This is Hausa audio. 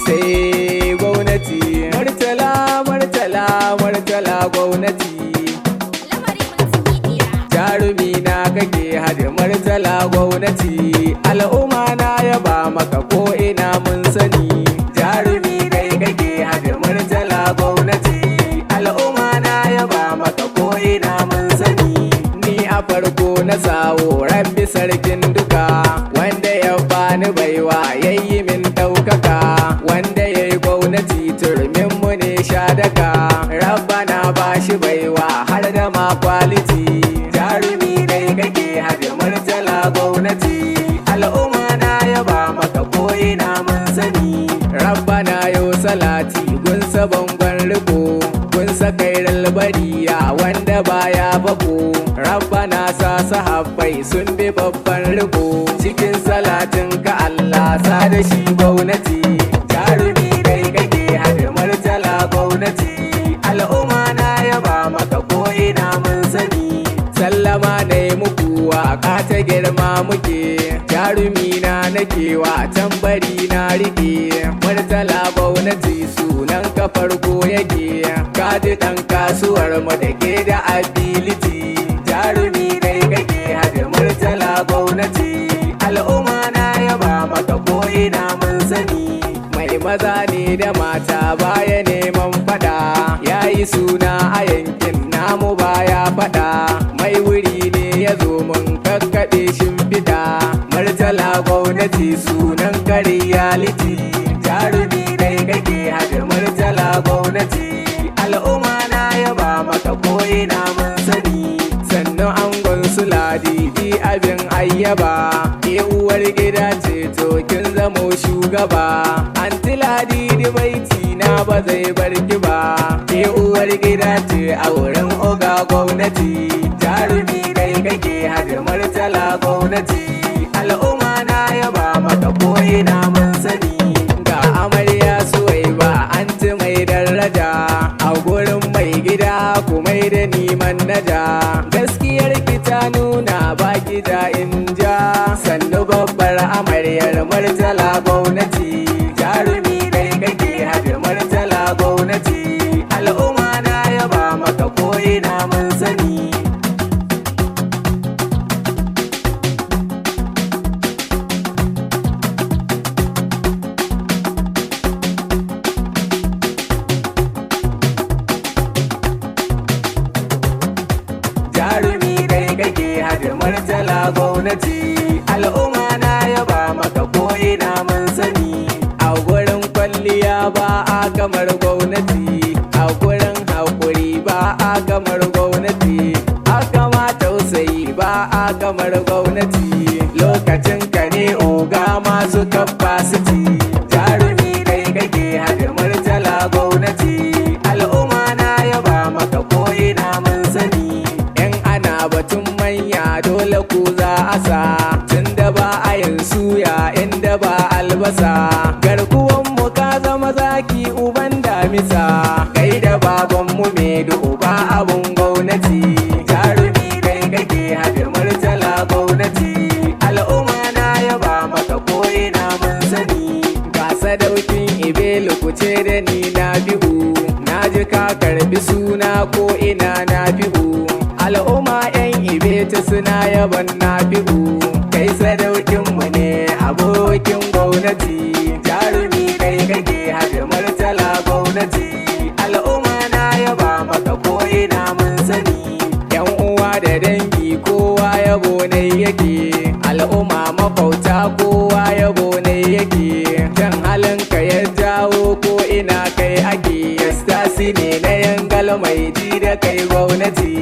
sai gwamnati. Murtala murtala murtala gwamnati. Jarumi na kake hada murtala gwamnati. Al'umma na yaba maka ko ina mun sani. Jarumi kai kake hada murtala gwamnati. Al'umma na yaba maka ko ina mun sani. Ni a farko na sawo rabbi sarkin duka, wanda ya bani baiwa yayi min ɗaukaka, wanda yayi gwamnati turmin mu ne sha daka. Rabbana bashi baiwa har da ma quality. Jarumi dai kake hada murtala gwamnati. Al'umma na yaba maka ko ina mun sani. Rabbana yau salati gun bangon riko, gun sakairar bariya wanda baya bako. Rabbana sa sahabbai sun bi babban riko, cikin salatin ka Allah sa da shi gwamnati. Jarumi dai kake hada murtala gwamnati. Al'umma na yaba maka ko ina mun sani. Sallama na yi muku waka ta girma muke, jarumi na nakewa tambari na rike. Murtala gwamnati sunan ka farko yake, kaji ɗan kasuwar mu da ke da ability. Jarumi dai kake hada murtala gwamnati. Al'umma na yaba maka ko ina mun sani. Mai maza ne da mata baya neman fada, yayi suna a yankin namu baya fada. Mai wuri ne ya zo mun kakkaɓe shimfiɗa. Murtala gwamnati sunan ka reality. Jarumi dai kake hada murtala gwamnati. Al'umma na yaba maka ko ina mun sani. Sannan angon su ladidi abin ayyaba, ke uwar gida ce to kin zamo shugaba. Anti ladidi baiti na ba zai barki ba, ke uwar gida ce a wurin oga gwamnati. Jarumi dai kake hada murtala gwamnati. Al'umma na yaba maka ko ina mun sani. Ga amarya suwaiba anti mai daraja, a gurin mai gida ku mai da niman naja. Gaskiyar ki ta nuna baki da inja, sannu babbar amaryar murtala gwamnati. Jarumi dai kake hada murtala gwamnati. Al'umma na yaba maka ko ina mun sani. Jarumi dai kake hada murtala gwamnati. Al'umma na yaba maka ko ina mun sani. A gurin kwalliya ba a kamar gwamnati, a gurin haƙuri ba a kamar gwamnati, haka ma tausayi ba a kamar gwamnati. Lokacin ka ne oga masu capacity. Jarumi dai kake hada murtala gwamnati. Al'umma na yaba maka ko ina mun sani. Batun manya dole ku za a sa, tunda ba a yin suya inda ba albasa. Garkuwan mu ka zama zaki uban damisa, kai da baban mu mai uba abun gwamnati. Jarumi dai kake hada murtala gwamnati. Al'umma na yaba maka ko ina mun sani. Ga sadaukin ibelu ku ce da ni na bihu, na ji ka karbi suna ko ina na bihu. Al'umma 'yan ibeta suna yaban na bihu, kai sadaukinmu ne abokin gwamnati. Jarumi kai kake hada murtala gwamnati. Al'umma na yaba maka ko ina mun sani. 'Yan uwa da dangi kowa yabo ne yake, al'umma makwauta kowa yabo ne yake. Jan halinka ya jawo ko ina kai ake, tasi ne na yangal mai ji da kai gwamnati.